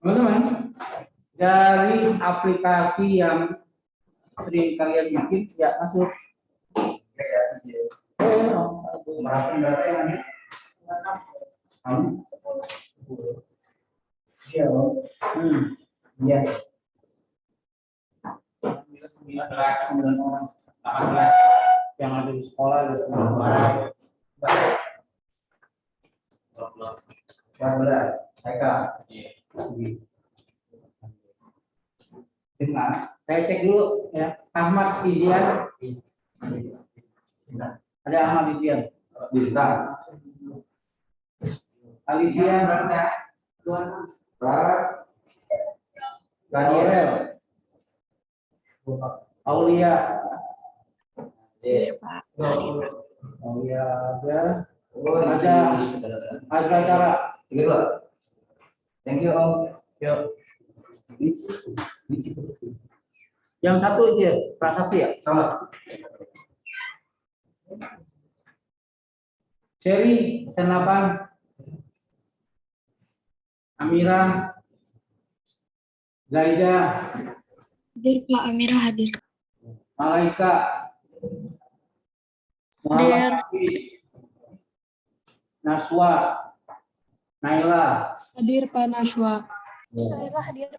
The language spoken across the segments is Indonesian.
Teman-teman, dari aplikasi yang sering kalian bikin, ya masuk. Merapen berapa yang ini? Iya, iya. 9 orang, 18 yang ada di sekolah ada 9 orang. 12. Mereka. Dengan saya cek dulu ya, Ahmad Idian. Ada Ahmad Idian. Bisa. Alicia Daniel. Aulia. Aulia ada. Ada acara. Thank you Om. Yuk. Yang satu aja, prasasti ya? Sama. Seri, Senapan, Amira, Zaida, Hadir Pak, Amira hadir. Malaika, Muhammad Hafiz, Naswa, Naila, Hadir Pak Naswa. Naila hadir.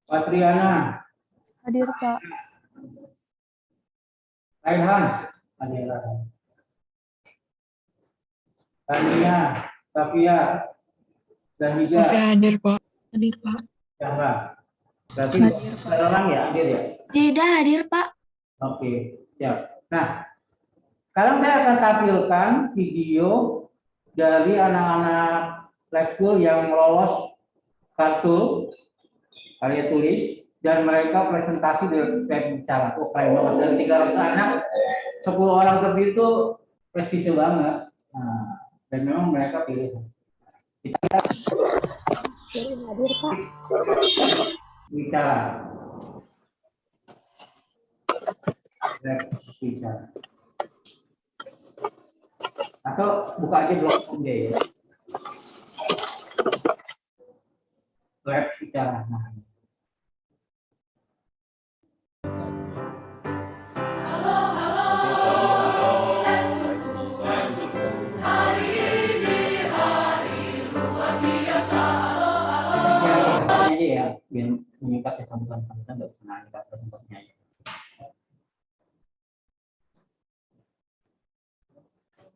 Patriana, Hadir Pak. Raihan, Adela, Tania, Safia, Zahida, Masih hadir Pak. Hadir Pak. Zahra. Berarti ada orang ya hadir ya? Tidak hadir Pak. Oke, siap. Nah, sekarang saya akan tampilkan video dari anak-anak Lab School yang lolos kartu karya tulis dan mereka presentasi di web bicara. Oh, keren banget. Dan 300 anak, 10 orang terpilih itu prestise banget. Nah, dan memang mereka pilih. Kita Hadir Pak. bicara. Web bicara. Atau buka aja blog aja ya. Web bicara. Nah. Aja ya, biar mengikat ya sambutan-sambutan nggak usah mengikat tempatnya ya.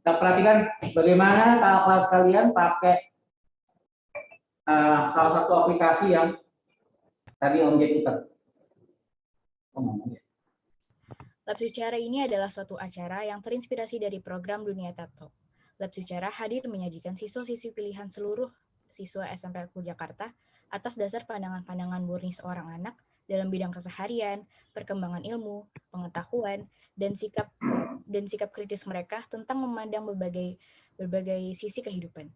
Kita perhatikan bagaimana kakak sekalian pakai salah satu aplikasi yang tadi Om Jack putar. Lab Sucara ini adalah suatu acara yang terinspirasi dari program Dunia Tato. Lab Sucara hadir menyajikan siswa-siswi pilihan seluruh siswa SMP Aku Jakarta atas dasar pandangan-pandangan murni seorang anak dalam bidang keseharian, perkembangan ilmu, pengetahuan, dan sikap kritis mereka tentang memandang berbagai sisi kehidupan.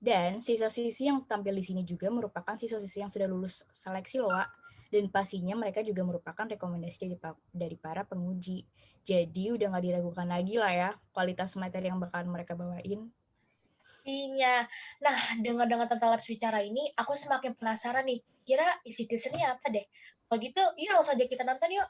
Dan siswa-siswi yang tampil di sini juga merupakan siswa-siswi yang sudah lulus seleksi LOA, dan pastinya mereka juga merupakan rekomendasi dari para penguji. Jadi udah nggak diragukan lagi lah ya kualitas materi yang bakalan mereka bawain. Iya. Nah, dengar-dengar tentang Lab Sucara ini, aku semakin penasaran nih. Kira isi teasernya apa deh? Kalau gitu, yuk langsung aja kita nonton yuk.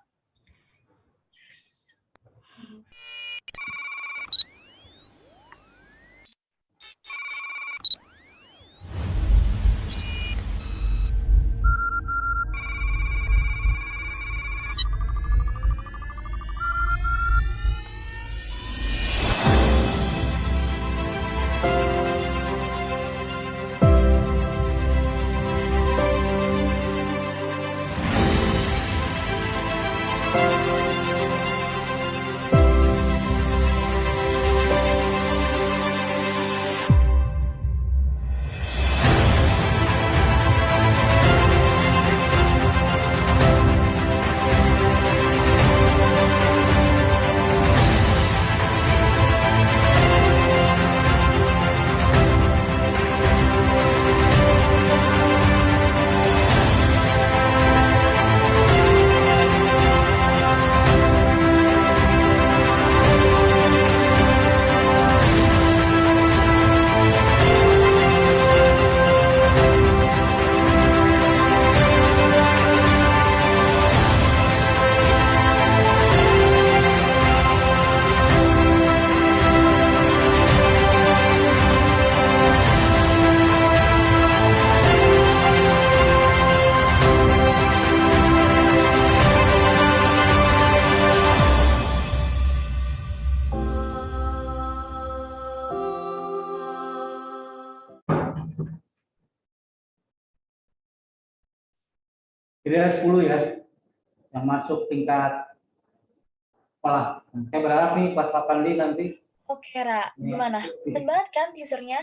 Jadi ada 10 ya yang masuk tingkat sekolah. Saya berharap nih kelas 8D nanti Oke, Ra. Gimana? Keren banget kan teasernya?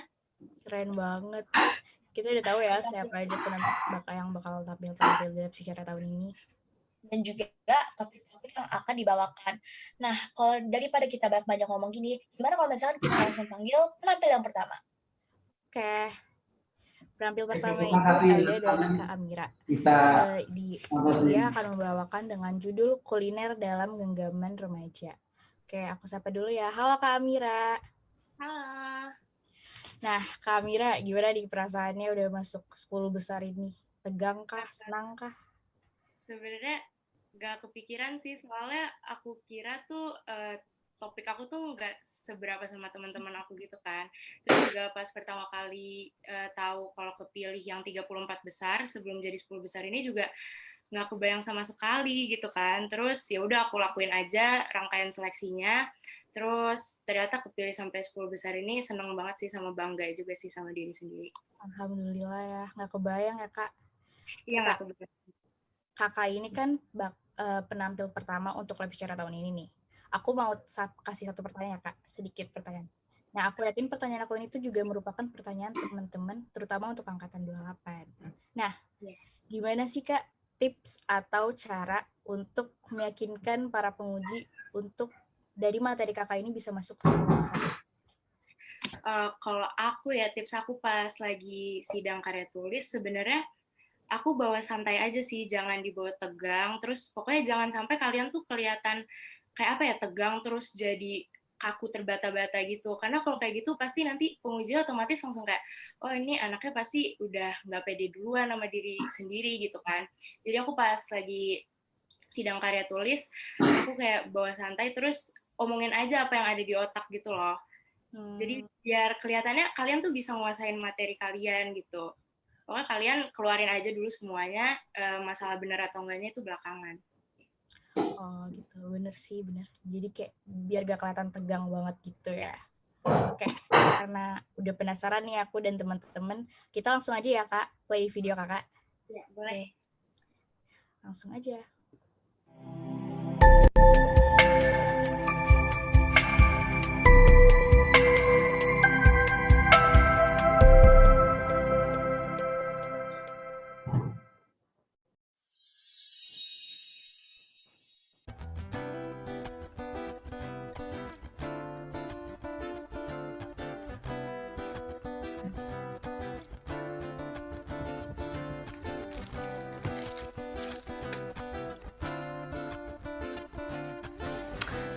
Keren banget. Kita udah tahu ya siapa aja yang bakal tampil dalam secara tahun ini. Dan juga topik-topik yang akan dibawakan. Nah, kalau daripada kita banyak ngomong gini, gimana kalau misalkan kita langsung panggil penampil yang pertama? Oke. Penampil pertama terima itu kasih. ada dari Kak Amira. kita Dia akan membawakan dengan judul Kuliner dalam Genggaman Remaja. Oke, aku sapa dulu ya. Halo Kak Amira. Halo. Nah, Kak Amira, gimana nih perasaannya udah masuk 10 besar ini? Tegang kah? Senang kah? Sebenarnya gak kepikiran sih, soalnya aku kira tuh topik aku tuh nggak seberapa sama teman-teman aku gitu kan. Terus juga pas pertama kali tahu kalau kepilih yang 34 besar sebelum jadi 10 besar ini juga nggak kebayang sama sekali gitu kan. Terus ya udah aku lakuin aja rangkaian seleksinya. Terus ternyata kepilih sampai 10 besar ini, seneng banget sih, sama bangga juga sih sama diri sendiri. Alhamdulillah ya, nggak kebayang ya Kak. Iya, nggak kebayang. Kakak ini kan penampil pertama untuk lab bicara tahun ini nih. Aku mau kasih satu pertanyaan Kak, sedikit pertanyaan. Nah, aku yakin pertanyaan aku ini tuh juga merupakan pertanyaan teman-teman, terutama untuk angkatan 28. Nah, gimana sih Kak tips atau cara untuk meyakinkan para penguji untuk dari materi kakak ini bisa masuk ke 10 besar? Kalau aku ya, tips aku pas lagi sidang karya tulis, sebenarnya aku bawa santai aja sih, jangan dibawa tegang. Terus pokoknya jangan sampai kalian tuh kelihatan kayak apa ya, tegang terus jadi kaku terbata-bata gitu. Karena kalau kayak gitu pasti nanti penguji otomatis langsung kayak, oh ini anaknya pasti udah nggak pede duluan sama diri sendiri gitu kan. Jadi aku pas lagi sidang karya tulis, aku kayak bawa santai terus omongin aja apa yang ada di otak gitu loh. Jadi biar kelihatannya kalian tuh bisa nguasain materi kalian gitu. Pokoknya kalian keluarin aja dulu semuanya, masalah benar atau enggaknya itu belakangan. Oh gitu, bener sih, bener. Jadi kayak biar gak kelihatan tegang banget gitu ya. Oke, karena udah penasaran nih aku dan teman-teman, kita langsung aja ya Kak, play video kakak. Ya, boleh. Langsung aja.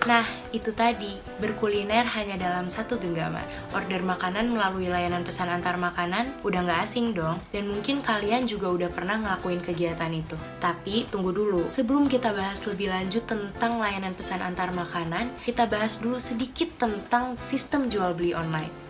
Nah, itu tadi, berkuliner hanya dalam satu genggaman. Order makanan melalui layanan pesan antar makanan udah nggak asing dong. Dan mungkin kalian juga udah pernah ngelakuin kegiatan itu. Tapi, tunggu dulu. Sebelum kita bahas lebih lanjut tentang layanan pesan antar makanan, kita bahas dulu sedikit tentang sistem jual beli online.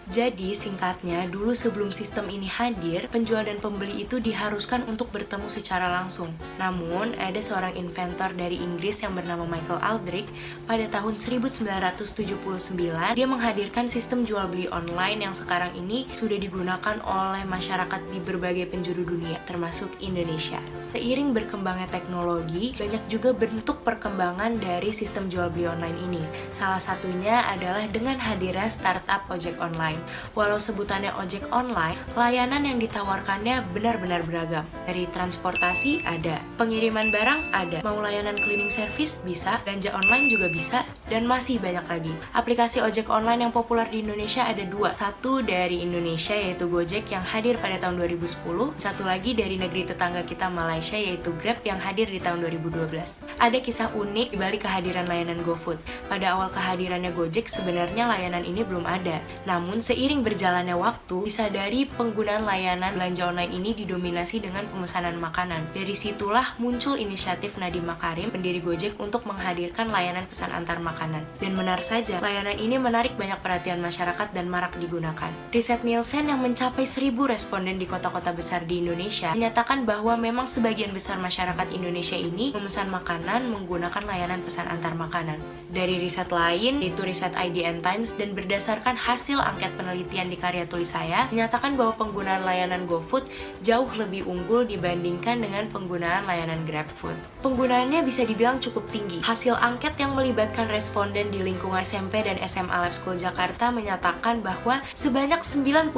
Jadi, singkatnya, dulu sebelum sistem ini hadir, penjual dan pembeli itu diharuskan untuk bertemu secara langsung. Namun, ada seorang inventor dari Inggris yang bernama Michael Aldrich, pada tahun 1979, dia menghadirkan sistem jual beli online yang sekarang ini sudah digunakan oleh masyarakat di berbagai penjuru dunia, termasuk Indonesia. Seiring berkembangnya teknologi, banyak juga bentuk perkembangan dari sistem jual beli online ini. Salah satunya adalah dengan hadirnya startup ojek online. Walau sebutannya ojek online, layanan yang ditawarkannya benar-benar beragam. Dari transportasi ada, pengiriman barang ada, mau layanan cleaning service bisa, belanja online juga bisa, dan masih banyak lagi. Aplikasi ojek online yang populer di Indonesia ada dua. Satu dari Indonesia yaitu Gojek yang hadir pada tahun 2010, satu lagi dari negeri tetangga kita Malaysia yaitu Grab yang hadir di tahun 2012. Ada kisah unik di balik kehadiran layanan GoFood. Pada awal kehadirannya Gojek, sebenarnya layanan ini belum ada. Namun, seiring berjalannya waktu, disadari penggunaan layanan belanja online ini didominasi dengan pemesanan makanan. Dari situlah muncul inisiatif Nadiem Makarim, pendiri Gojek, untuk menghadirkan layanan pesan antar makanan. Dan benar saja, layanan ini menarik banyak perhatian masyarakat dan marak digunakan. Riset Nielsen yang mencapai 1.000 responden di kota-kota besar di Indonesia menyatakan bahwa memang sebagian besar masyarakat Indonesia ini memesan makanan menggunakan layanan pesan antar makanan. Dari riset lain, yaitu riset IDN Times, dan berdasarkan hasil angket penelitian di karya tulis saya menyatakan bahwa penggunaan layanan GoFood jauh lebih unggul dibandingkan dengan penggunaan layanan GrabFood. Penggunaannya bisa dibilang cukup tinggi. Hasil angket yang melibatkan responden di lingkungan SMP dan SMA Lab School Jakarta menyatakan bahwa sebanyak 97%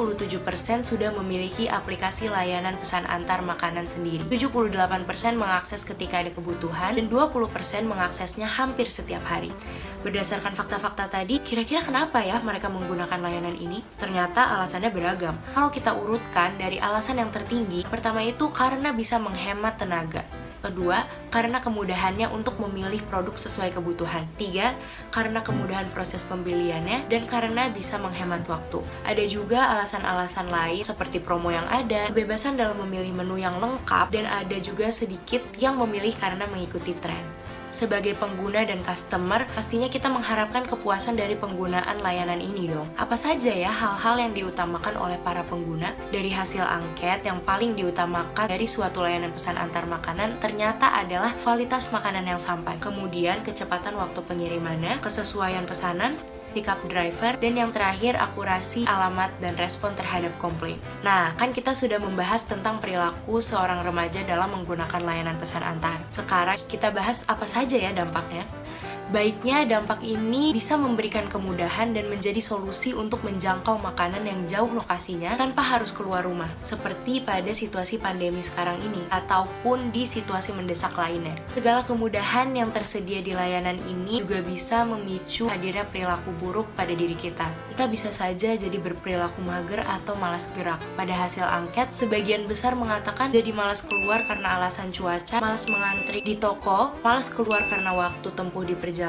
sudah memiliki aplikasi layanan pesan antar makanan sendiri. 78% mengakses ketika ada kebutuhan dan 20% mengaksesnya hampir setiap hari. Berdasarkan fakta-fakta tadi, kira-kira kenapa ya mereka menggunakan layanan ini? Ternyata alasannya beragam. Kalau kita urutkan dari alasan yang tertinggi, pertama itu karena bisa menghemat tenaga. Kedua, karena kemudahannya untuk memilih produk sesuai kebutuhan. Tiga, karena kemudahan proses pembeliannya. Dan karena bisa menghemat waktu. Ada juga alasan-alasan lain seperti promo yang ada, kebebasan dalam memilih menu yang lengkap, dan ada juga sedikit yang memilih karena mengikuti tren. Sebagai pengguna dan customer, pastinya kita mengharapkan kepuasan dari penggunaan layanan ini dong. Apa saja ya hal-hal yang diutamakan oleh para pengguna? Dari hasil angket, yang paling diutamakan dari suatu layanan pesan antar makanan ternyata adalah kualitas makanan yang sampai. Kemudian kecepatan waktu pengirimannya, kesesuaian pesanan, sikap driver, dan yang terakhir akurasi alamat dan respon terhadap komplain. Nah, kan kita sudah membahas tentang perilaku seorang remaja dalam menggunakan layanan pesan antar. Sekarang kita bahas apa saja ya dampaknya. Baiknya, dampak ini bisa memberikan kemudahan dan menjadi solusi untuk menjangkau makanan yang jauh lokasinya tanpa harus keluar rumah, seperti pada situasi pandemi sekarang ini, ataupun di situasi mendesak lainnya. Segala kemudahan yang tersedia di layanan ini juga bisa memicu hadirnya perilaku buruk pada diri kita. Kita bisa saja jadi berperilaku mager atau malas gerak. Pada hasil angket, sebagian besar mengatakan jadi malas keluar karena alasan cuaca, malas mengantri di toko, malas keluar karena waktu tempuh di perjalanan,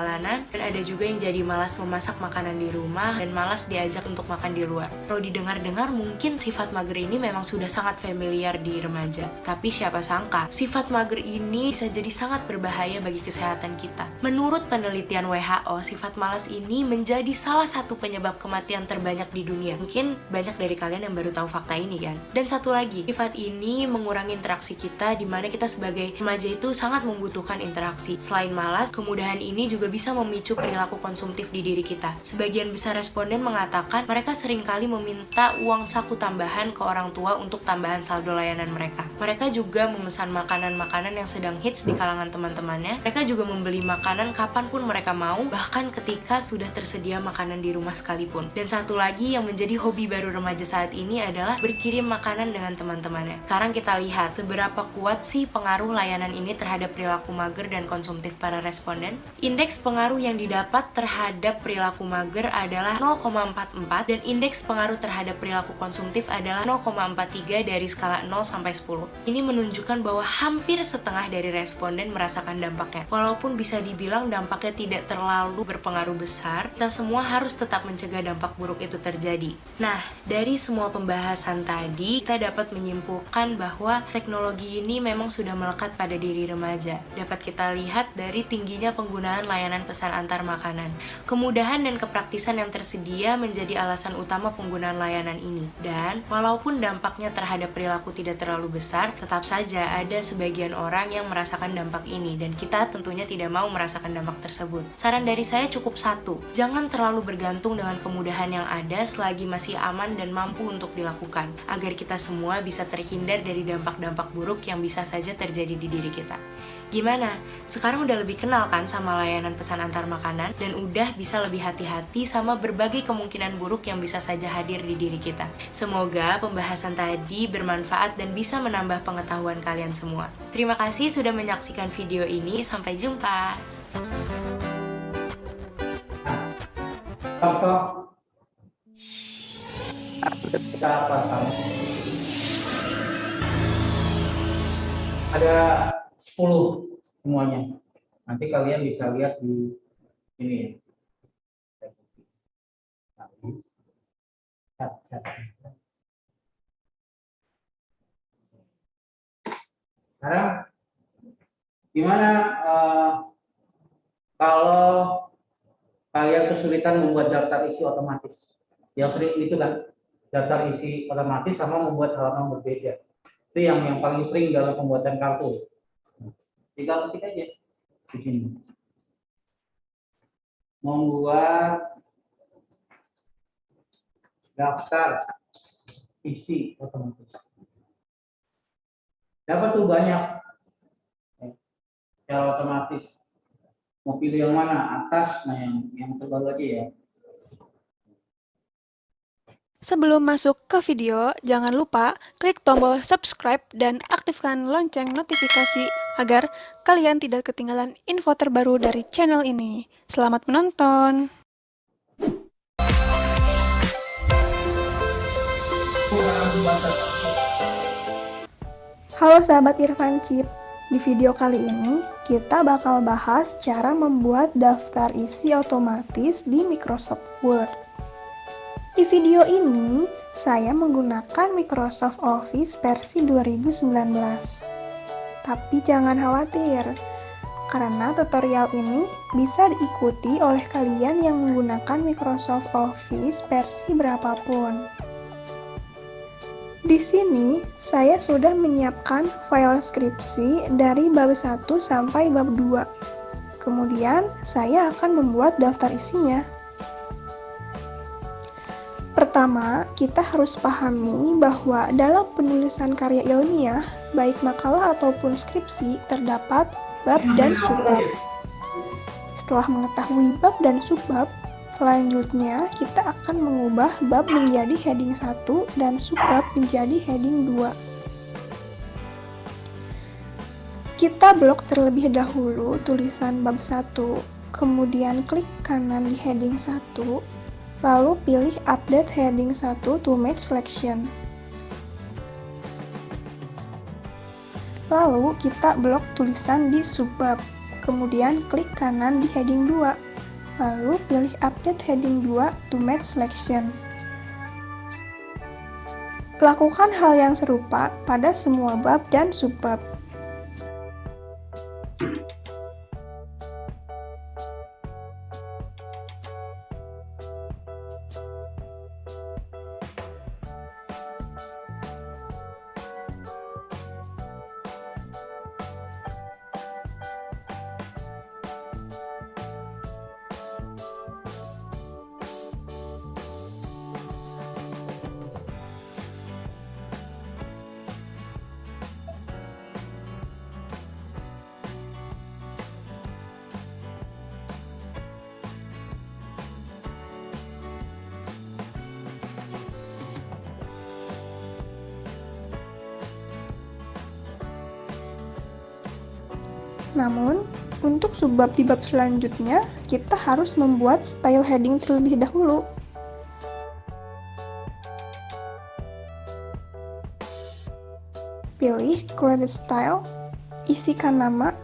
dan ada juga yang jadi malas memasak makanan di rumah dan malas diajak untuk makan di luar. Kalau didengar-dengar mungkin sifat mager ini memang sudah sangat familiar di remaja. Tapi siapa sangka, sifat mager ini bisa jadi sangat berbahaya bagi kesehatan kita. Menurut penelitian WHO, sifat malas ini menjadi salah satu penyebab kematian terbanyak di dunia. Mungkin banyak dari kalian yang baru tahu fakta ini kan? Dan satu lagi, sifat ini mengurangi interaksi kita, di mana kita sebagai remaja itu sangat membutuhkan interaksi. Selain malas, kemudahan ini juga bisa memicu perilaku konsumtif di diri kita. Sebagian besar responden mengatakan mereka seringkali meminta uang saku tambahan ke orang tua untuk tambahan saldo layanan mereka. Mereka juga memesan makanan-makanan yang sedang hits di kalangan teman-temannya. Mereka juga membeli makanan kapanpun mereka mau, bahkan ketika sudah tersedia makanan di rumah sekalipun. Dan satu lagi yang menjadi hobi baru remaja saat ini adalah berkirim makanan dengan teman-temannya. Sekarang kita lihat seberapa kuat sih pengaruh layanan ini terhadap perilaku mager dan konsumtif para responden. Indeks pengaruh yang didapat terhadap perilaku mager adalah 0,44 dan indeks pengaruh terhadap perilaku konsumtif adalah 0,43 dari skala 0 sampai 10. Ini menunjukkan bahwa hampir setengah dari responden merasakan dampaknya. Walaupun bisa dibilang dampaknya tidak terlalu berpengaruh besar, kita semua harus tetap mencegah dampak buruk itu terjadi. Nah, dari semua pembahasan tadi, kita dapat menyimpulkan bahwa teknologi ini memang sudah melekat pada diri remaja. Dapat kita lihat dari tingginya penggunaan layanan pesan antar makanan. Kemudahan dan kepraktisan yang tersedia menjadi alasan utama penggunaan layanan ini. Dan walaupun dampaknya terhadap perilaku tidak terlalu besar, tetap saja ada sebagian orang yang merasakan dampak ini dan kita tentunya tidak mau merasakan dampak tersebut. Saran dari saya cukup satu, jangan terlalu bergantung dengan kemudahan yang ada selagi masih aman dan mampu untuk dilakukan, agar kita semua bisa terhindar dari dampak-dampak buruk yang bisa saja terjadi di diri kita. Gimana? Sekarang udah lebih kenal kan sama layanan pesan antar makanan dan udah bisa lebih hati-hati sama berbagai kemungkinan buruk yang bisa saja hadir di diri kita. Semoga pembahasan tadi bermanfaat dan bisa menambah pengetahuan kalian semua. Terima kasih sudah menyaksikan video ini. Sampai jumpa. Contoh kita apa tahu? Ada 10 semuanya. Nanti kalian bisa lihat di ini ya. Sekarang gimana kalau kalian kesulitan membuat daftar isi otomatis? Yang sering itu kan daftar isi otomatis sama membuat halaman berbeda. Itu yang paling sering dalam pembuatan kartu. Tinggal ketik aja di sini. Membuat daftar isi otomatis. Dapat tuh banyak secara otomatis. Mau pilih yang mana? Atas, nah yang terbaru aja ya. Sebelum masuk ke video, jangan lupa klik tombol subscribe dan aktifkan lonceng notifikasi agar kalian tidak ketinggalan info terbaru dari channel ini. Selamat menonton! Halo sahabat Irfan Chip, di video kali ini kita bakal bahas cara membuat daftar isi otomatis di Microsoft Word. Di video ini, saya menggunakan Microsoft Office versi 2019. Tapi jangan khawatir, karena tutorial ini bisa diikuti oleh kalian yang menggunakan Microsoft Office versi berapapun. Di sini, saya sudah menyiapkan file skripsi dari bab 1 sampai bab 2. Kemudian, saya akan membuat daftar isinya. Pertama, kita harus pahami bahwa dalam penulisan karya ilmiah, baik makalah ataupun skripsi, terdapat bab dan subbab. Setelah mengetahui bab dan subbab, selanjutnya kita akan mengubah bab menjadi heading 1 dan subbab menjadi heading 2. Kita blok terlebih dahulu tulisan bab 1, kemudian klik kanan di heading 1, lalu pilih Update Heading 1 to Match Selection. Lalu kita blok tulisan di subbab, kemudian klik kanan di heading 2, lalu pilih Update Heading 2 to Match Selection. Lakukan hal yang serupa pada semua bab dan subbab. Namun, untuk subbab di bab selanjutnya, kita harus membuat style heading terlebih dahulu. Pilih Create Style, isikan nama,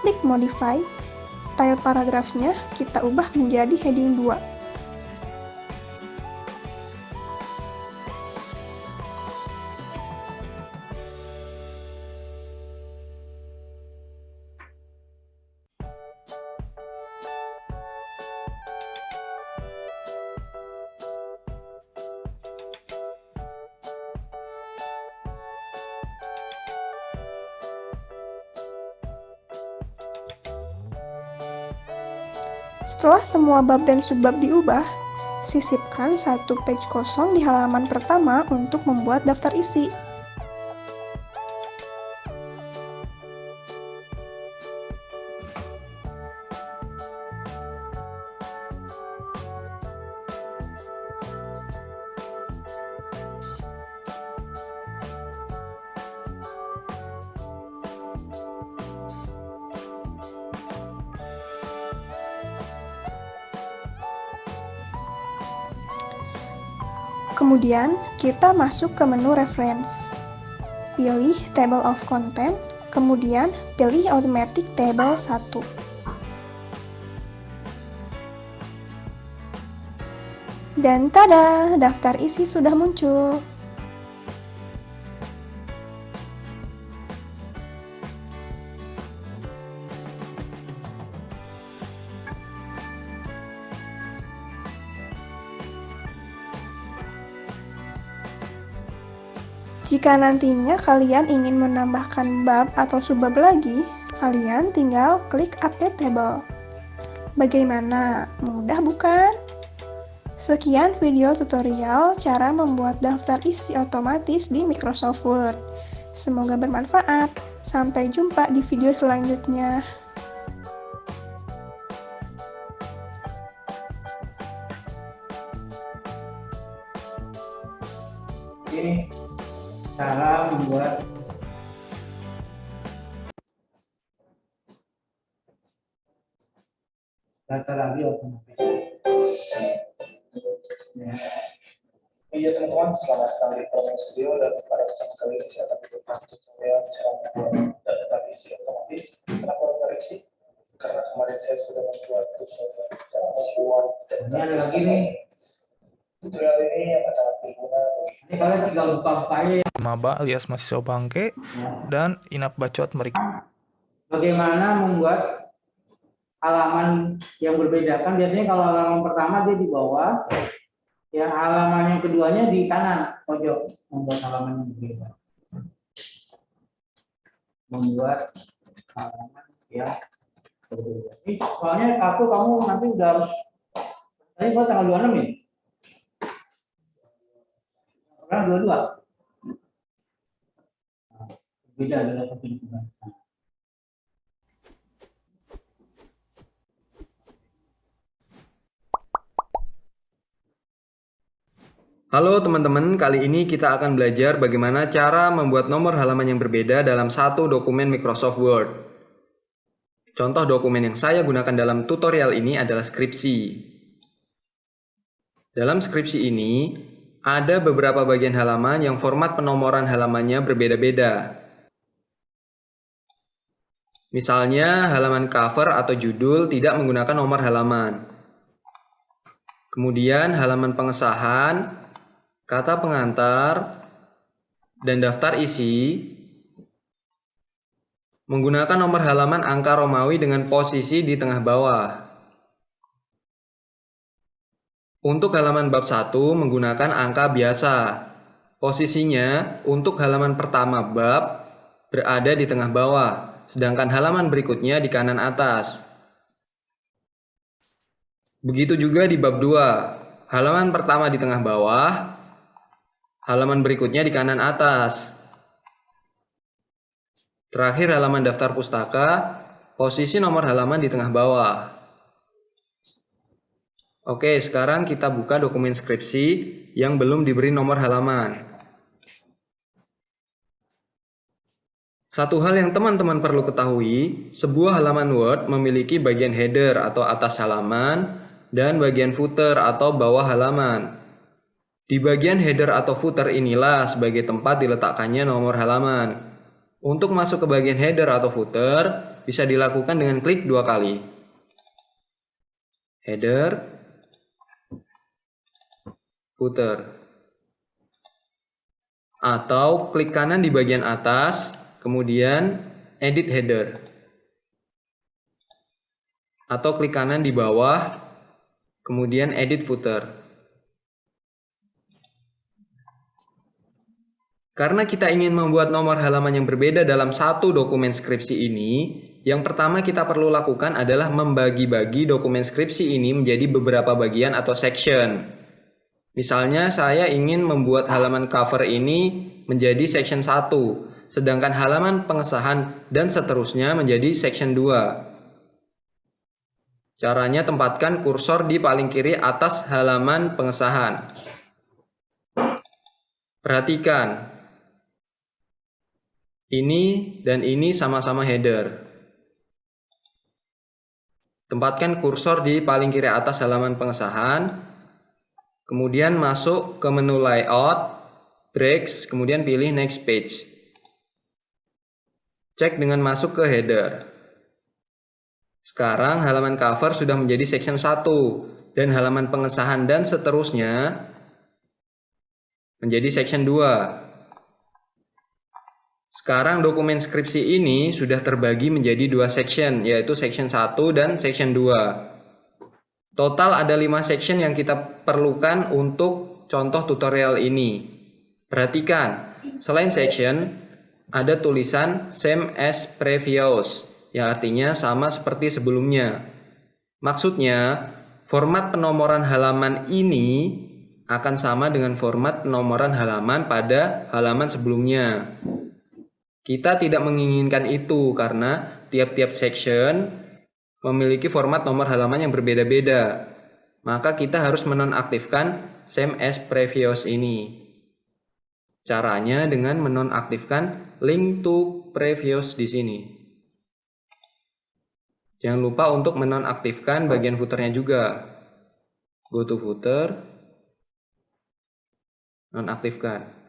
klik Modify, style paragrafnya kita ubah menjadi heading 2. Setelah semua bab dan subbab diubah, sisipkan satu page kosong di halaman pertama untuk membuat daftar isi. Kemudian, kita masuk ke menu Reference. Pilih Table of Content, kemudian pilih Automatic Table 1. Dan tada, daftar isi sudah muncul. Jika nantinya kalian ingin menambahkan bab atau subbab lagi, kalian tinggal klik update table. Bagaimana? Mudah bukan? Sekian video tutorial cara membuat daftar isi otomatis di Microsoft Word. Semoga bermanfaat. Sampai jumpa di video selanjutnya. Ini cara membuat data lagi otomatis. Ya. Iya teman-teman, selamat datang di Promes Video dan pada kesempatan kali ini saya akan memberikan tutorial cara membuat daftar isi otomatis. Kenapa daftar isi? Karena kemarin saya sudah membuat tutorial cara membuat Ini ada lagi nih. tutorial ini akan sangat berguna bagi Ini kalian tinggal buka aja. Maba alias mahasiswa bangke dan Inap Bacot mereka. Bagaimana membuat halaman yang berbeda? Kan biasanya kalau halaman pertama dia di bawah, ya halaman yang keduanya di kanan pojok. Membuat halaman yang berbeda. Membuat halaman yang berbeda. Ini soalnya kartu kamu nanti udah harus, tadi kok tanggal 26 ya? Orang 22. Beda dengan pertunjukan. Halo teman-teman, kali ini kita akan belajar bagaimana cara membuat nomor halaman yang berbeda dalam satu dokumen Microsoft Word. Contoh dokumen yang saya gunakan dalam tutorial ini adalah skripsi. Dalam skripsi ini, ada beberapa bagian halaman yang format penomoran halamannya berbeda-beda. Misalnya, halaman cover atau judul tidak menggunakan nomor halaman. Kemudian, halaman pengesahan, kata pengantar, dan daftar isi menggunakan nomor halaman angka Romawi dengan posisi di tengah bawah. Untuk halaman bab 1 menggunakan angka biasa. Posisinya untuk halaman pertama bab berada di tengah bawah, sedangkan halaman berikutnya di kanan atas. Begitu juga di bab 2, halaman pertama di tengah bawah, halaman berikutnya di kanan atas. Terakhir halaman daftar pustaka, posisi nomor halaman di tengah bawah. Oke, sekarang kita buka dokumen skripsi yang belum diberi nomor halaman. Satu hal yang teman-teman perlu ketahui, sebuah halaman Word memiliki bagian header atau atas halaman dan bagian footer atau bawah halaman. Di bagian header atau footer inilah sebagai tempat diletakkannya nomor halaman. Untuk masuk ke bagian header atau footer, bisa dilakukan dengan klik 2 kali. Header, footer. Atau klik kanan di bagian atas, kemudian edit header. Atau klik kanan di bawah, kemudian edit footer. Karena kita ingin membuat nomor halaman yang berbeda dalam satu dokumen skripsi ini, yang pertama kita perlu lakukan adalah membagi-bagi dokumen skripsi ini menjadi beberapa bagian atau section. Misalnya saya ingin membuat halaman cover ini menjadi section 1, sedangkan halaman pengesahan dan seterusnya menjadi section 2. Caranya tempatkan kursor di paling kiri atas halaman pengesahan. Perhatikan. Ini dan ini sama-sama header. Tempatkan kursor di paling kiri atas halaman pengesahan. Kemudian masuk ke menu layout, breaks, kemudian pilih next page. Cek dengan masuk ke header. Sekarang halaman cover sudah menjadi section 1 dan halaman pengesahan dan seterusnya menjadi section 2. Sekarang dokumen skripsi ini sudah terbagi menjadi 2 section, yaitu section 1 dan section 2. Total ada 5 section yang kita perlukan untuk contoh tutorial ini. Perhatikan, selain section, ada tulisan same as previous, yang artinya sama seperti sebelumnya. Maksudnya, format penomoran halaman ini akan sama dengan format penomoran halaman pada halaman sebelumnya. Kita tidak menginginkan itu karena tiap-tiap section memiliki format nomor halaman yang berbeda-beda. Maka kita harus menonaktifkan same as previous ini. Caranya dengan menonaktifkan link to previous di sini. Jangan lupa untuk menonaktifkan bagian footernya juga. Go to footer, nonaktifkan.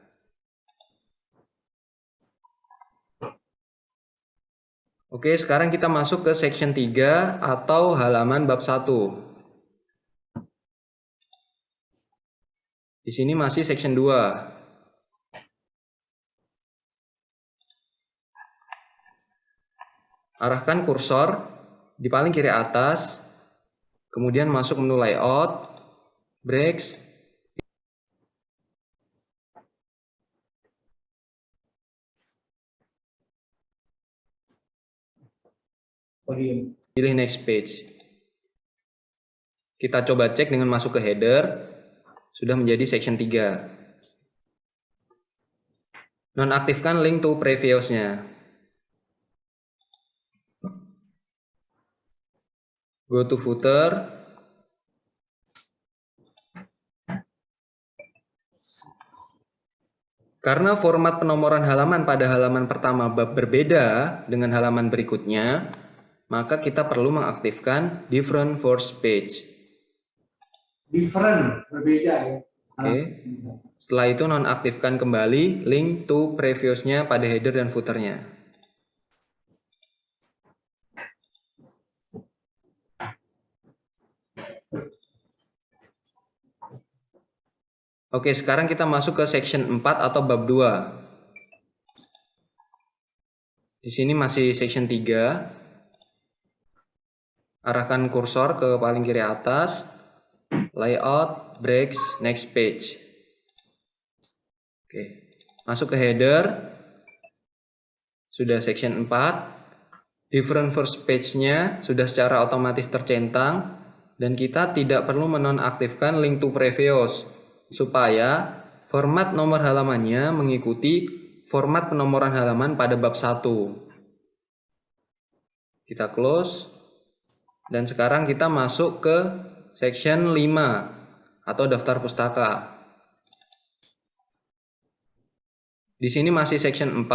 Oke, sekarang kita masuk ke section 3 atau halaman bab 1. Di sini masih section 2. Arahkan kursor di paling kiri atas, kemudian masuk menu layout, breaks, pilih next page. Kita coba cek dengan masuk ke header, sudah menjadi section 3. Nonaktifkan link to previous-nya. Go to footer. Karena format penomoran halaman pada halaman pertama bab berbeda dengan halaman berikutnya, maka kita perlu mengaktifkan different first page. Different, berbeda ya. Oke. Setelah itu nonaktifkan kembali link to previous-nya pada header dan footernya. Oke, sekarang kita masuk ke section 4 atau bab 2. Di sini masih section 3. Arahkan kursor ke paling kiri atas, layout, breaks, next page. Oke, masuk ke header, sudah section 4, different first page-nya sudah secara otomatis tercentang, dan kita tidak perlu menonaktifkan link to previous, supaya format nomor halamannya mengikuti format penomoran halaman pada bab 1. Kita close. Dan sekarang kita masuk ke section 5 atau daftar pustaka. Di sini masih section 4.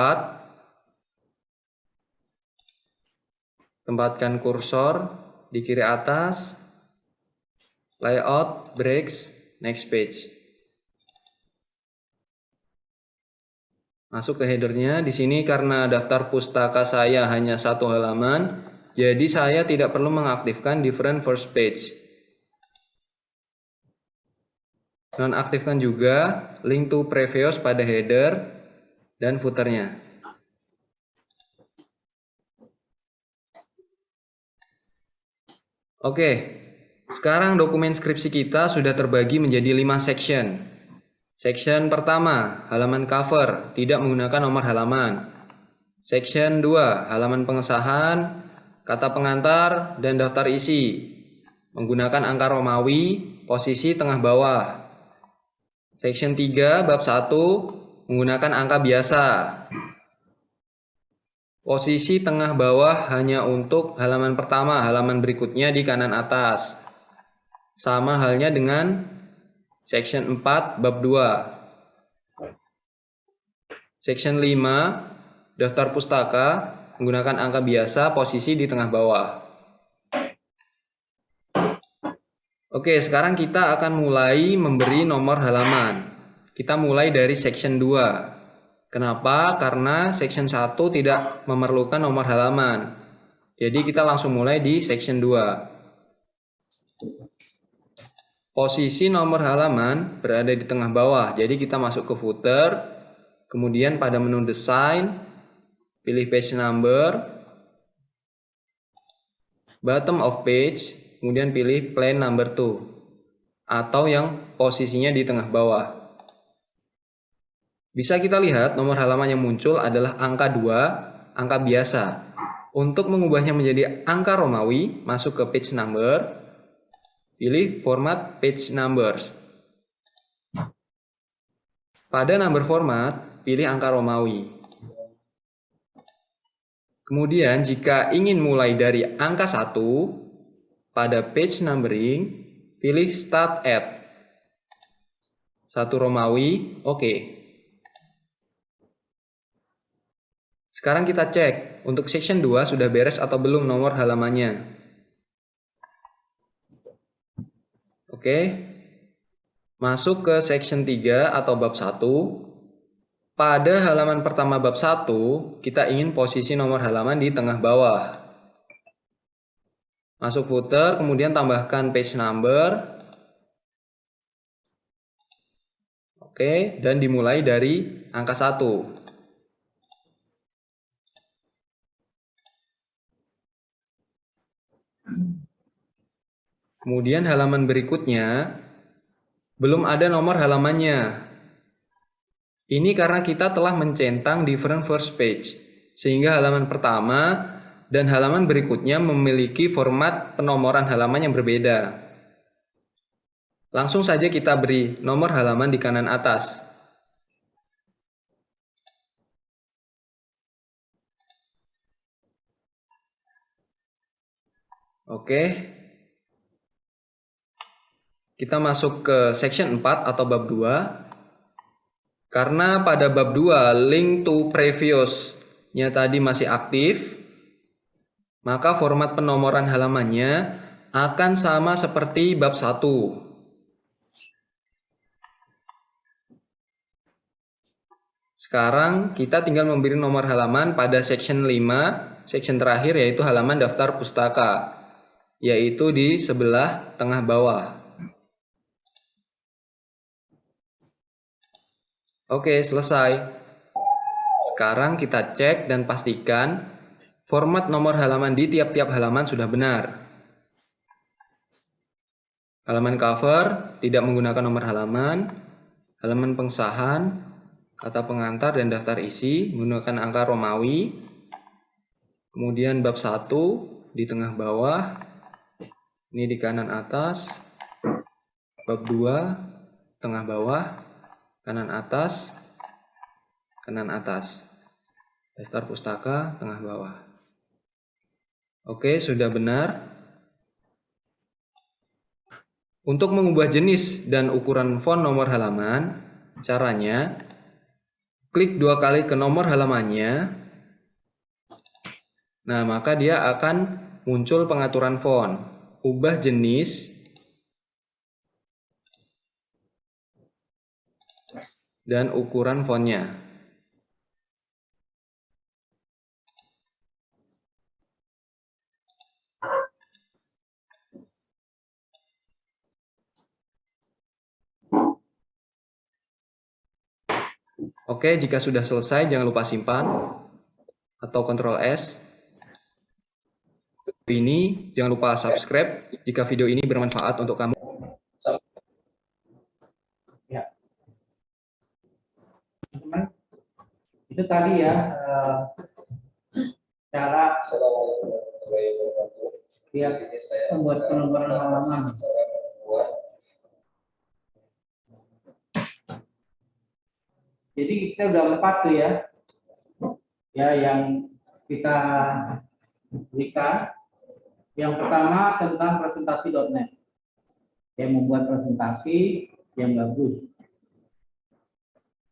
Tempatkan kursor di kiri atas, layout, breaks, next page. Masuk ke headernya. Di sini karena daftar pustaka saya hanya 1 halaman, jadi saya tidak perlu mengaktifkan different first page. Nonaktifkan juga link to previous pada header dan footernya. Oke, sekarang dokumen skripsi kita sudah terbagi menjadi 5 section. Section pertama, halaman cover, tidak menggunakan nomor halaman. Section 2, halaman pengesahan, kata pengantar, dan daftar isi. Menggunakan angka Romawi, posisi tengah bawah. Section 3, bab 1, menggunakan angka biasa. Posisi tengah bawah hanya untuk halaman pertama, halaman berikutnya di kanan atas. Sama halnya dengan section 4, bab 2. Section 5, daftar pustaka, menggunakan angka biasa, posisi di tengah bawah. Oke, sekarang kita akan mulai memberi nomor halaman. Kita mulai dari section 2. Kenapa? Karena section 1 tidak memerlukan nomor halaman. Jadi kita langsung mulai di section 2. Posisi nomor halaman berada di tengah bawah. Jadi kita masuk ke footer, kemudian pada menu design, pilih page number, bottom of page, kemudian pilih plain number 2 atau yang posisinya di tengah bawah. Bisa kita lihat nomor halaman yang muncul adalah angka 2, angka biasa. Untuk mengubahnya menjadi angka Romawi, masuk ke page number, pilih format page numbers. Pada number format, pilih angka Romawi. Kemudian jika ingin mulai dari angka 1, pada page numbering, pilih start at. 1 Romawi, oke. Sekarang kita cek, untuk section 2 sudah beres atau belum nomor halamannya. Oke. Masuk ke section 3 atau bab 1. Pada halaman pertama bab 1, kita ingin posisi nomor halaman di tengah bawah. Masuk footer, kemudian tambahkan page number. Oke, dan dimulai dari angka 1. Kemudian halaman berikutnya belum ada nomor halamannya. Ini karena kita telah mencentang different first page, sehingga halaman pertama dan halaman berikutnya memiliki format penomoran halaman yang berbeda. Langsung saja kita beri nomor halaman di kanan atas. Oke. Kita masuk ke section 4 atau bab 2. Karena pada bab 2 link to previous-nya tadi masih aktif, maka format penomoran halamannya akan sama seperti bab 1. Sekarang kita tinggal memberi nomor halaman pada section 5, section terakhir yaitu halaman daftar pustaka, yaitu di sebelah tengah bawah. Oke, selesai. Sekarang kita cek dan pastikan format nomor halaman di tiap-tiap halaman sudah benar. Halaman cover tidak menggunakan nomor halaman. Halaman pengsahan, kata pengantar dan daftar isi menggunakan angka Romawi. Kemudian bab 1 di tengah bawah. Ini di kanan atas. Bab 2 tengah bawah. Kanan atas, daftar pustaka, tengah bawah. Oke, sudah benar. Untuk mengubah jenis dan ukuran font nomor halaman, caranya, klik 2 kali ke nomor halamannya. Nah, maka dia akan muncul pengaturan font. Ubah jenis dan ukuran fontnya. Oke, jika sudah selesai jangan lupa simpan atau Ctrl S. Ini jangan lupa subscribe jika video ini bermanfaat untuk kamu. Itu tadi ya cara ya, membuat penomoran halaman. Jadi kita udah 4 tuh ya yang kita berikan. Yang pertama tentang presentasi.net, yang membuat presentasi yang bagus.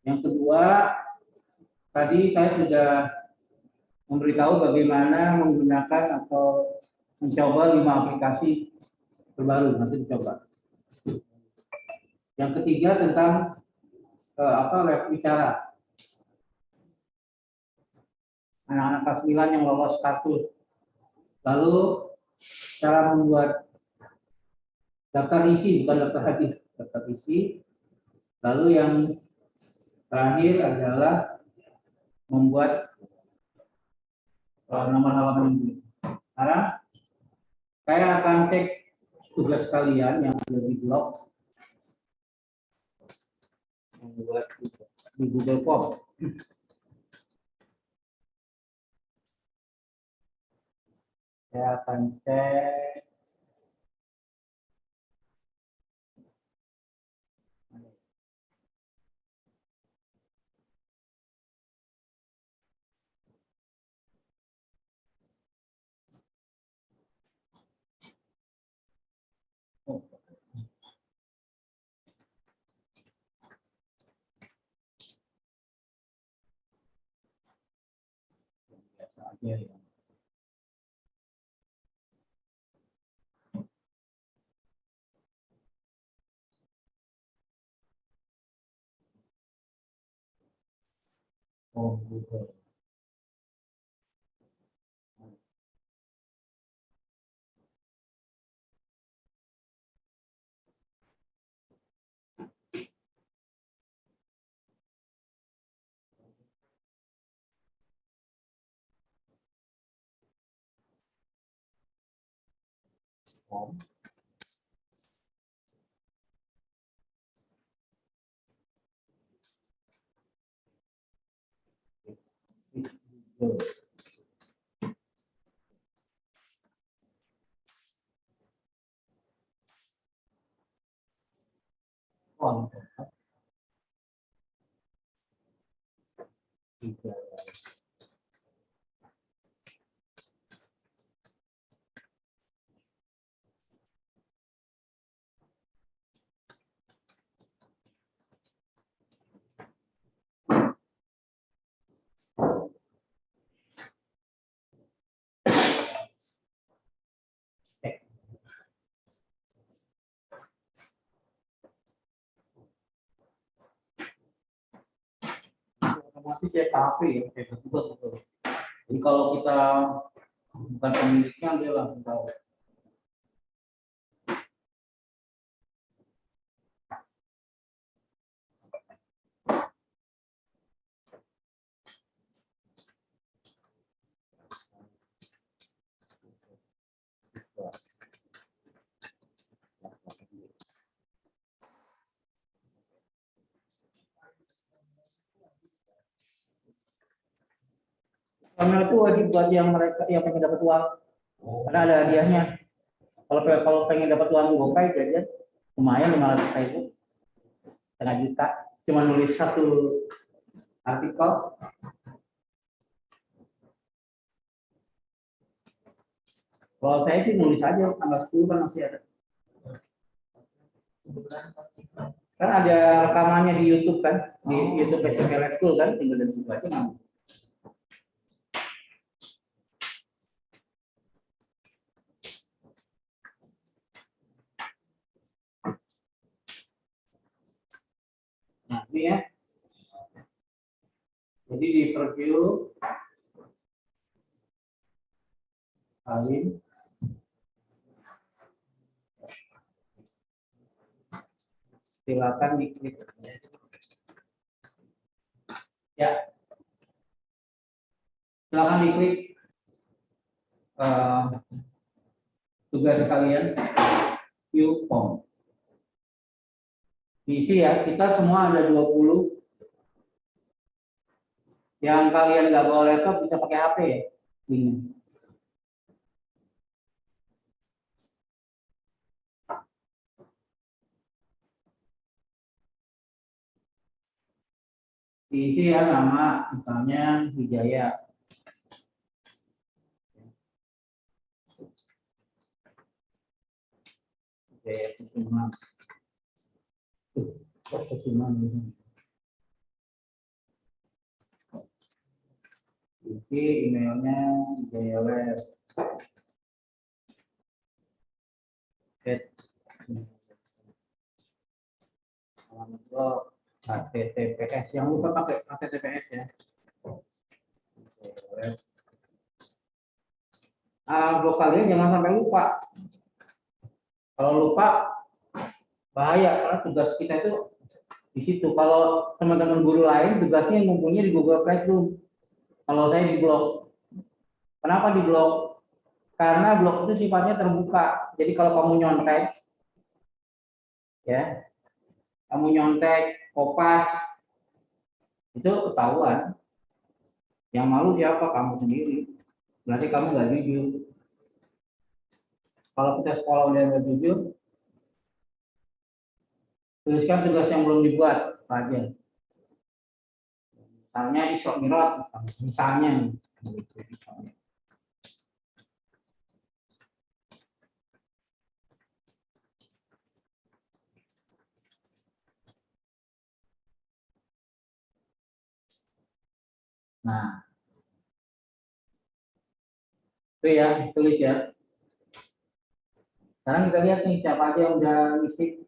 Yang kedua, tadi saya sudah memberitahu bagaimana menggunakan atau mencoba 5 aplikasi terbaru, nanti dicoba. Yang ketiga tentang web bicara. Anak-anak kelas 9 yang lolos status. Lalu cara membuat daftar isi, bukan daftar hadir, daftar isi. Lalu yang terakhir adalah membuat nomor halaman ini. Sekarang saya akan cek tugas kalian yang ada di blog. Membuat di Google Form. Saya akan cek. Oh, biasa aja ya. Oh, Google. Form. Google. Form. Google. Otomatis ya HP ya, betul. Jadi kalau kita bukan pemiliknya, dia langsung tahu. Karena itu wajib buat yang mereka yang pengen dapat uang, karena ada hadiahnya. Kalau pengen dapat uang GoPay jajan lumayan 500.000, setengah juta, cuma nulis satu artikel. Kalau saya sih nulis aja tanggal 10 kan masih ada. Kan ada rekamannya di YouTube kan, di YouTube SMP Let's School kan, tinggal dari situ aja ngambil. Nah, ini ya. Jadi di preview kali silakan diklik. Ya. Silakan diklik tugas kalian view form. Diisi ya, kita semua ada 20. Yang kalian nggak bawa laptop bisa pakai HP ya. Ini. Diisi ya nama, misalnya Wijaya. Wijaya Kusuma. Kusuma. Isi emailnya Wijaya HTTPS, yang lupa pakai HTTPS ya. Blog kalian jangan sampai lupa. Kalau lupa bahaya, karena tugas kita itu di situ. Kalau teman-teman guru lain tugasnya ngumpulnya di Google Classroom. Kalau saya di blog. Kenapa di blog? Karena blog itu sifatnya terbuka. Jadi kalau kamu nyontek, ya, kamu nyontek, kopas, itu ketahuan. Yang malu siapa? Kamu sendiri. Berarti kamu nggak jujur. Kalau kita sekolah udah nggak jujur, tuliskan tugas yang belum dibuat aja. Misalnya Isra Mi'raj, misalnya nih. Nah, itu ya, tulis ya. Sekarang kita lihat nih siapa aja yang udah ngisi.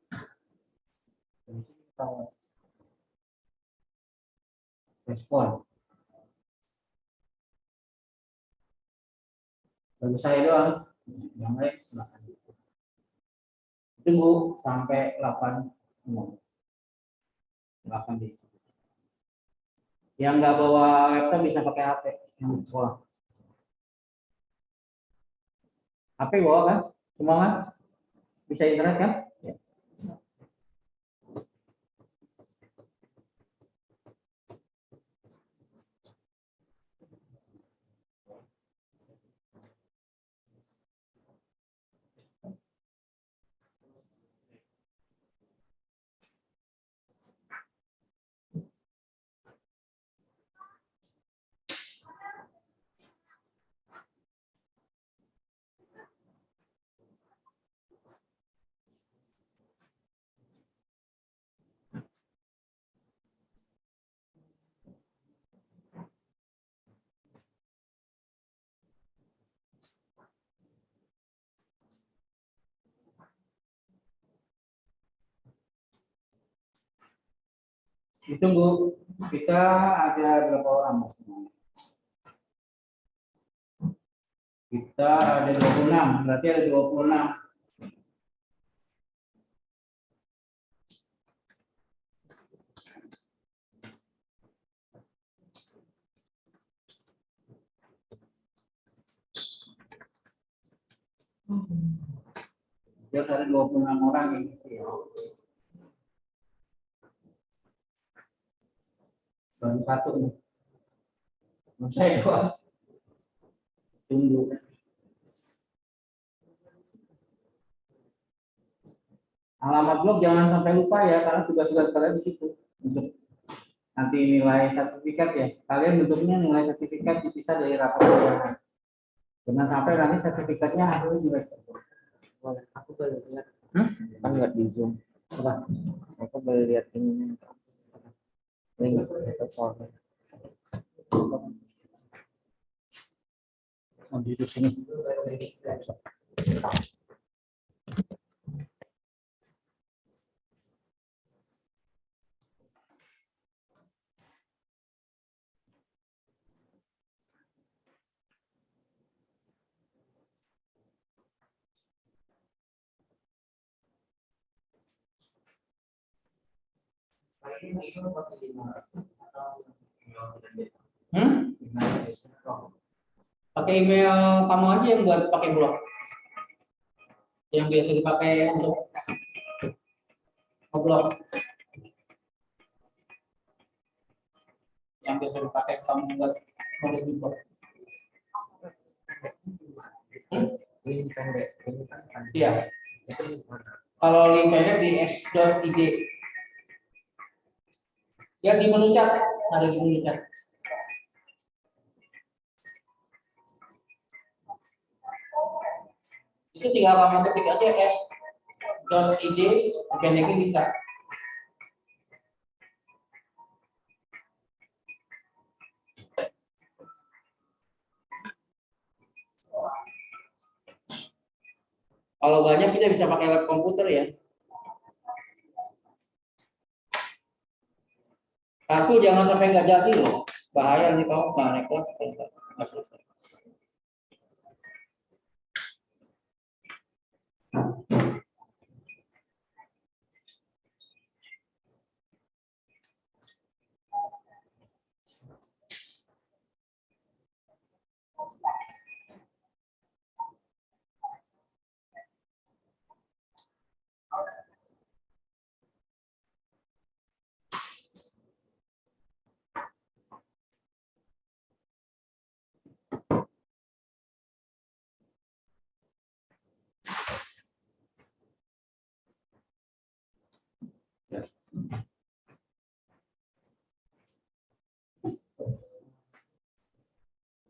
Respon. Baru saya doang. Yang lain silakan. Tunggu sampai 8 silakan di. Yang nggak bawa laptop bisa pakai HP yang di sekolah. HP bawa kan? Semua kan? Bisa internet kan? Ya. Ditunggu, kita ada berapa orang? Kita ada 26, berarti ada 26. Dia ada 26 orang yang isi ya. Baru satu nih. Saya doang. Tunggu. Alamat blog jangan sampai lupa ya, karena tugas-tugas kalian di situ untuk nanti nilai sertifikat ya. Kalian bentuknya nilai sertifikat dipisah dari rapor ujian. Jangan sampai nanti sertifikatnya hasilnya juga. Boleh, aku boleh lihat. Kan nggak di zoom. Apa? Aku boleh lihat ini. Ini soalnya. Oh, di sini. Pakai email kamu aja yang buat pakai blog. Yang biasa dipakai untuk blog. Yang biasa dipakai kamu buat nulis di blog. Iya. Kalau link pendek di s.id. Ya di menu chat, ada di menu chat. Itu tinggal kamu ketik aja s.id, pendeknya bisa. Kalau banyak kita bisa pakai lab komputer ya. Kartu jangan sampai nggak jadi loh, bahaya nih kamu nggak naik kelas nggak selesai.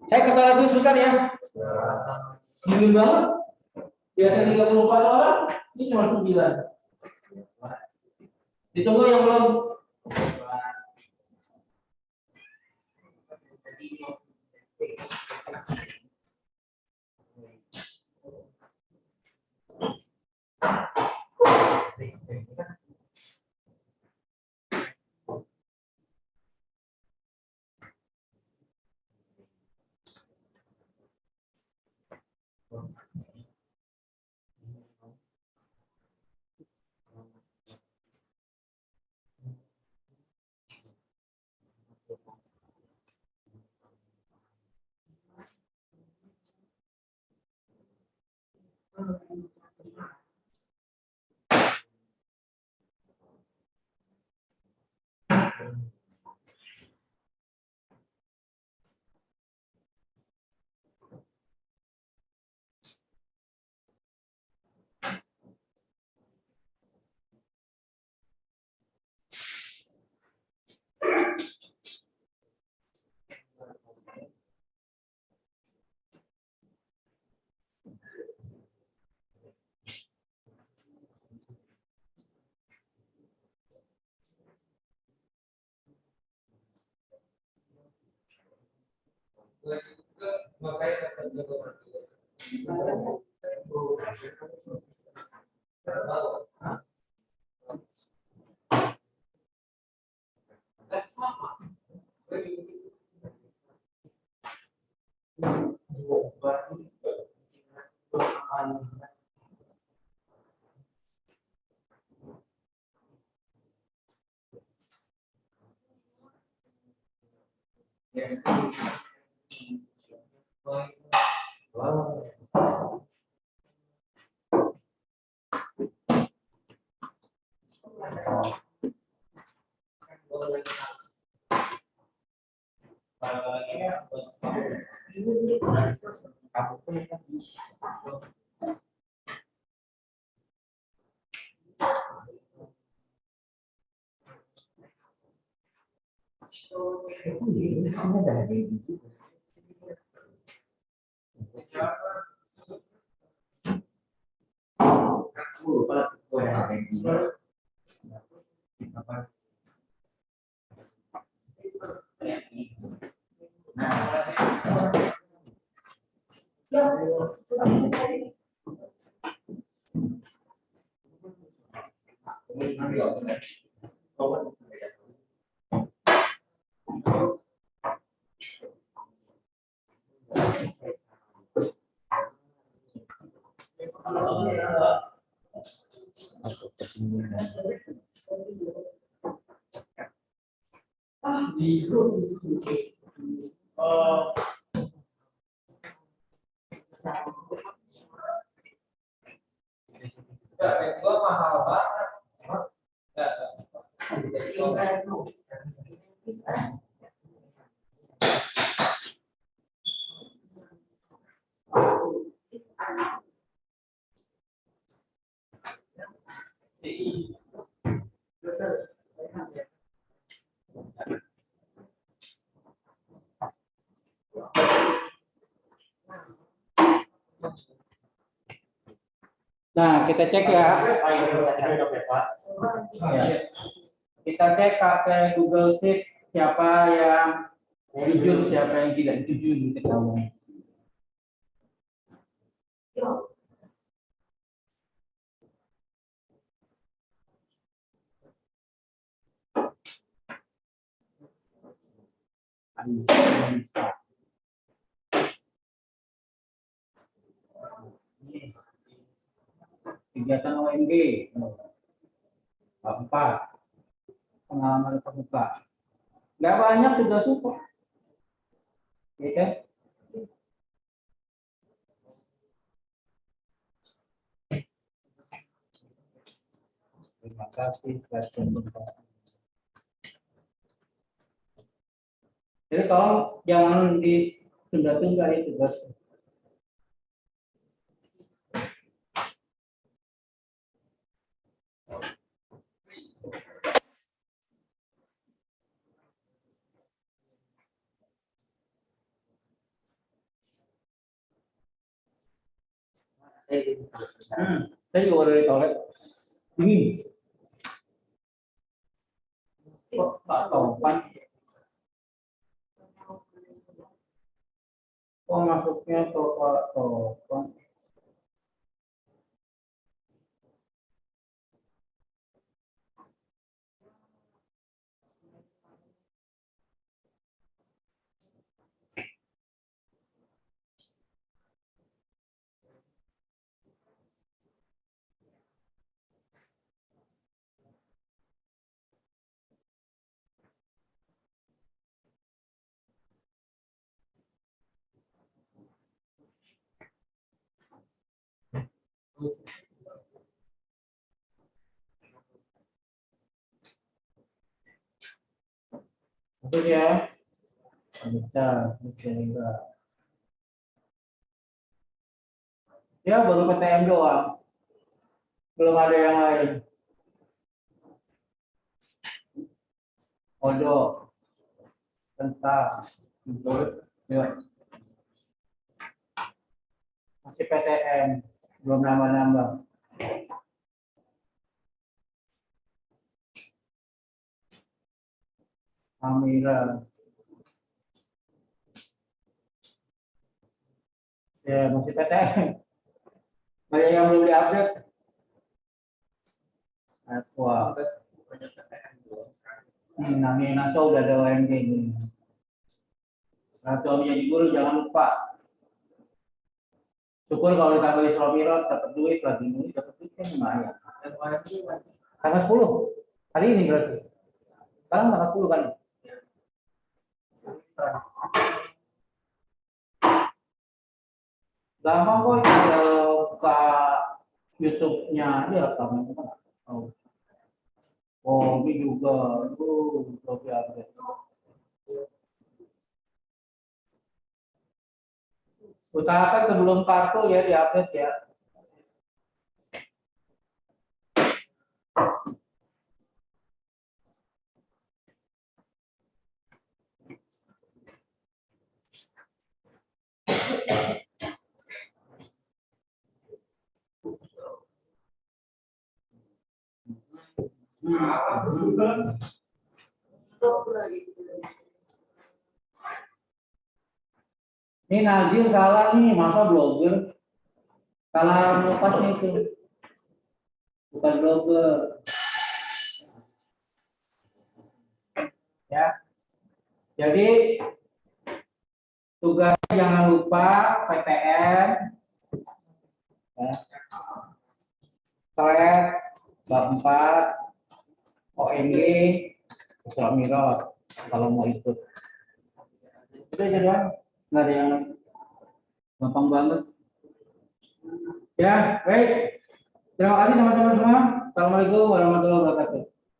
Saya ke toilet dulu sebentar ya. Dingin banget. Biasa 34 orang, ini cuma 9. Ditunggu yang belum. Nah, kita cek ya. Kita cek pakai Google Sheet siapa yang jujur, siapa yang tidak jujur di ketahuan. Kegiatan OMG 4 pengalaman terbuka nggak banyak sudah support ya kan. Terima kasih atas pembukaan. Jadi tolong jangan ditunda-tunda itu tugas. Saya juga udah di toilet. Ini. Kok Pak Topan? Kok masuknya ke Pak Topan? Itu ya. Bisa enggak. Ya baru PTM doang. Belum ada yang lain. Odo. Tentang. Ya. Masih PTM. Belum nambah-nambah. Amira. Ya masih PTM. Banyak yang belum diupdate. Wah. Nami Naso udah ada OMG ini. Atau menjadi guru jangan lupa. Syukur kalau ditambah Isra Mi'raj dapat duit lagi ini dapat duit kan lumayan. Tanggal 10 hari ini berarti. Sekarang tanggal 10 kan. Gampang kok tinggal buka YouTube-nya aja kamu kan. Oh, ini juga. Lebih update. Usahakan sebelum kartu ya diupdate ya. Ini Nazim salah nih, masa blogger? Salah mukasnya itu. Bukan blogger. Ya. Jadi tugasnya jangan lupa PTN, ya. Thread, bab 4, ONG, Isra Mi'raj kalau mau ikut. Itu aja doang, nggak ada yang gampang banget. Ya, baik. Terima kasih teman-teman semua. Assalamualaikum warahmatullahi wabarakatuh.